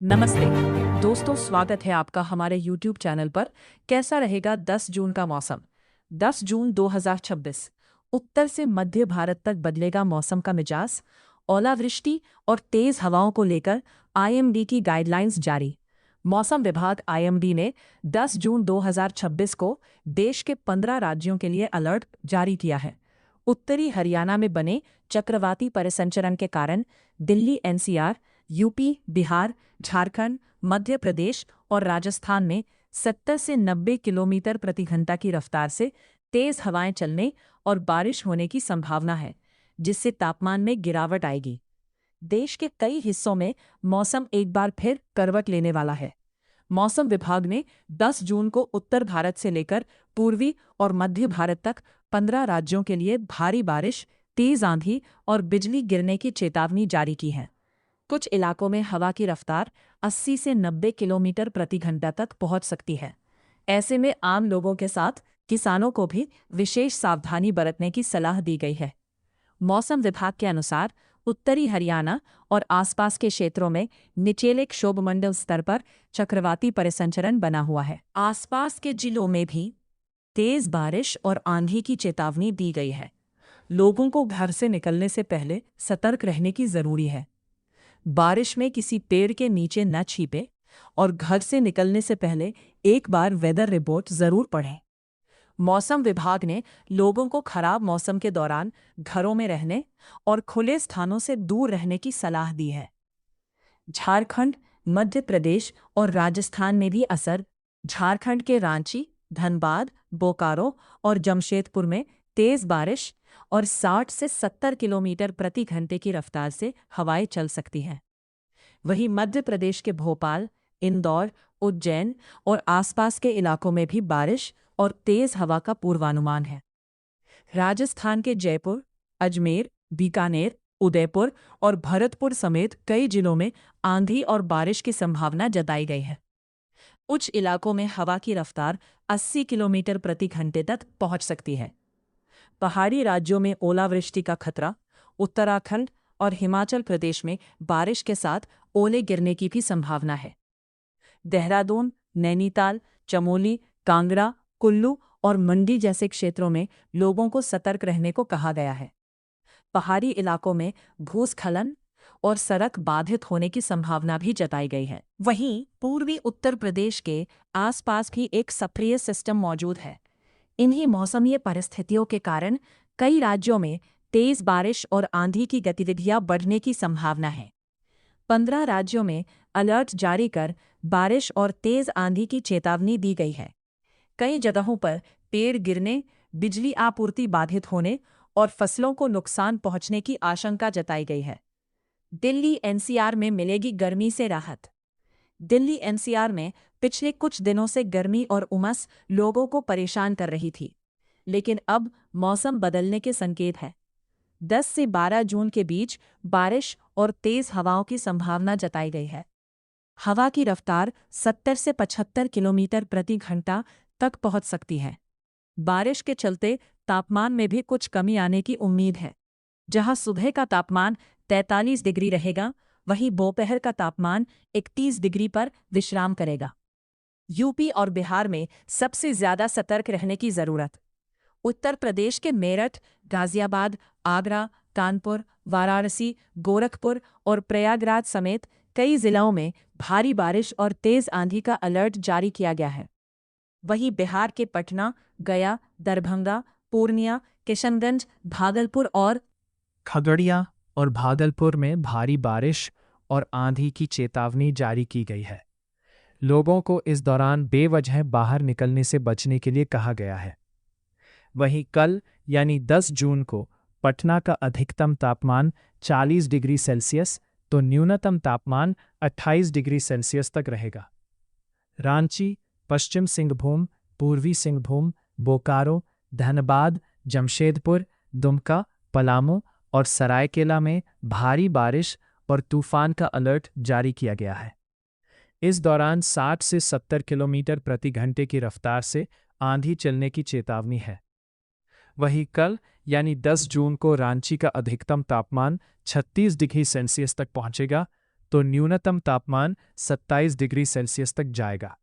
नमस्ते दोस्तों, स्वागत है आपका हमारे YouTube चैनल पर। कैसा रहेगा 10 जून का मौसम? 10 जून 2026 उत्तर से मध्य भारत तक बदलेगा मौसम का मिजाज। ओलावृष्टि और तेज हवाओं को लेकर IMD की गाइडलाइंस जारी। मौसम विभाग IMD ने 10 जून 2026 को देश के 15 राज्यों के लिए अलर्ट जारी किया है। उत्तरी हरियाणा में बने चक्रवाती परिसंचरण के कारण दिल्ली NCR, यूपी, बिहार, झारखंड, मध्य प्रदेश और राजस्थान में 70 से 90 किलोमीटर प्रति घंटा की रफ्तार से तेज हवाएं चलने और बारिश होने की संभावना है, जिससे तापमान में गिरावट आएगी। देश के कई हिस्सों में मौसम एक बार फिर करवट लेने वाला है। मौसम विभाग ने 10 जून को उत्तर भारत से लेकर पूर्वी और मध्य भारत तक 15 राज्यों के लिए भारी बारिश, तेज आंधी और बिजली गिरने की चेतावनी जारी की है। कुछ इलाकों में हवा की रफ्तार 80 से 90 किलोमीटर प्रति घंटा तक पहुंच सकती है। ऐसे में आम लोगों के साथ किसानों को भी विशेष सावधानी बरतने की सलाह दी गई है। मौसम विभाग के अनुसार उत्तरी हरियाणा और आसपास के क्षेत्रों में निचले क्षोभमंडल स्तर पर चक्रवाती परिसंचरण बना हुआ है। आसपास के जिलों में भी तेज बारिश और आंधी की चेतावनी दी गई है। लोगों को घर से निकलने से पहले सतर्क रहने की जरूरी है। बारिश में किसी पेड़ के नीचे न छिपे और घर से निकलने से पहले एक बार वेदर रिपोर्ट जरूर पढ़ें। मौसम विभाग ने लोगों को खराब मौसम के दौरान घरों में रहने और खुले स्थानों से दूर रहने की सलाह दी है। झारखंड, मध्य प्रदेश और राजस्थान में भी असर। झारखंड के रांची, धनबाद, बोकारो और जमशेदपुर में तेज बारिश और 60 से 70 किलोमीटर प्रति घंटे की रफ्तार से हवाएं चल सकती हैं। वहीं मध्य प्रदेश के भोपाल, इंदौर, उज्जैन और आसपास के इलाकों में भी बारिश और तेज हवा का पूर्वानुमान है। राजस्थान के जयपुर, अजमेर, बीकानेर, उदयपुर और भरतपुर समेत कई जिलों में आंधी और बारिश की संभावना जताई गई है। उच्च इलाकों में हवा की रफ्तार 80 किलोमीटर प्रति घंटे तक पहुंच सकती है। पहाड़ी राज्यों में ओलावृष्टि का खतरा। उत्तराखंड और हिमाचल प्रदेश में बारिश के साथ ओले गिरने की भी संभावना है। देहरादून, नैनीताल, चमोली, कांगड़ा, कुल्लू और मंडी जैसे क्षेत्रों में लोगों को सतर्क रहने को कहा गया है। पहाड़ी इलाकों में भूस्खलन और सड़क बाधित होने की संभावना भी जताई गई है। वहीं पूर्वी उत्तर प्रदेश के आसपास भी एक सक्रिय सिस्टम मौजूद है। इन्हीं मौसमीय परिस्थितियों के कारण कई राज्यों में तेज बारिश और आंधी की गतिविधियां बढ़ने की संभावना है। 15 राज्यों में अलर्ट जारी कर बारिश और तेज आंधी की चेतावनी दी गई है। कई जगहों पर पेड़ गिरने, बिजली आपूर्ति बाधित होने और फसलों को नुकसान पहुंचने की आशंका जताई गई है। दिल्ली NCR में मिलेगी गर्मी से राहत। दिल्ली NCR में पिछले कुछ दिनों से गर्मी और उमस लोगों को परेशान कर रही थी, लेकिन अब मौसम बदलने के संकेत हैं। 10 से 12 जून के बीच बारिश और तेज हवाओं की संभावना जताई गई है। हवा की रफ्तार 70 से 75 किलोमीटर प्रति घंटा तक पहुंच सकती है। बारिश के चलते तापमान में भी कुछ कमी आने की उम्मीद है। जहां सुबह का तापमान 43 डिग्री रहेगा, वहीं दोपहर का तापमान 31 डिग्री पर विश्राम करेगा। यूपी और बिहार में सबसे ज्यादा सतर्क रहने की जरूरत। उत्तर प्रदेश के मेरठ, गाजियाबाद, आगरा, कानपुर, वाराणसी, गोरखपुर और प्रयागराज समेत कई जिलों में भारी बारिश और तेज आंधी का अलर्ट जारी किया गया है। वहीं बिहार के पटना, गया, दरभंगा, पूर्णिया, किशनगंज, भागलपुर और खगड़िया और भागलपुर में भारी बारिश और आंधी की चेतावनी जारी की गई है। लोगों को इस दौरान बेवजह बाहर निकलने से बचने के लिए कहा गया है। वहीं कल यानी 10 जून को पटना का अधिकतम तापमान 40 डिग्री सेल्सियस तो न्यूनतम तापमान 28 डिग्री सेल्सियस तक रहेगा। रांची, पश्चिम सिंहभूम, पूर्वी सिंहभूम, बोकारो, धनबाद, जमशेदपुर, दुमका, पलामू और सरायकेला में भारी बारिश और तूफान का अलर्ट जारी किया गया है। इस दौरान 60 से 70 किलोमीटर प्रति घंटे की रफ्तार से आंधी चलने की चेतावनी है। वहीं कल यानी 10 जून को रांची का अधिकतम तापमान 36 डिग्री सेल्सियस तक पहुंचेगा, तो न्यूनतम तापमान 27 डिग्री सेल्सियस तक जाएगा।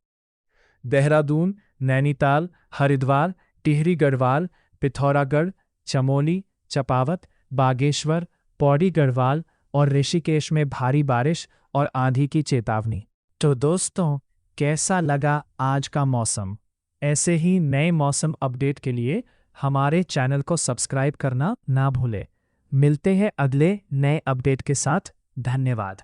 देहरादून, नैनीताल, हरिद्वार, टिहरी गढ़वाल, पिथौरागढ़, चमोली, चंपावत, बागेश्वर, पौड़ी गढ़वाल और ऋषिकेश में भारी बारिश और आंधी की चेतावनी। तो दोस्तों, कैसा लगा आज का मौसम? ऐसे ही नए मौसम अपडेट के लिए हमारे चैनल को सब्सक्राइब करना ना भूलें। मिलते हैं अगले नए अपडेट के साथ। धन्यवाद।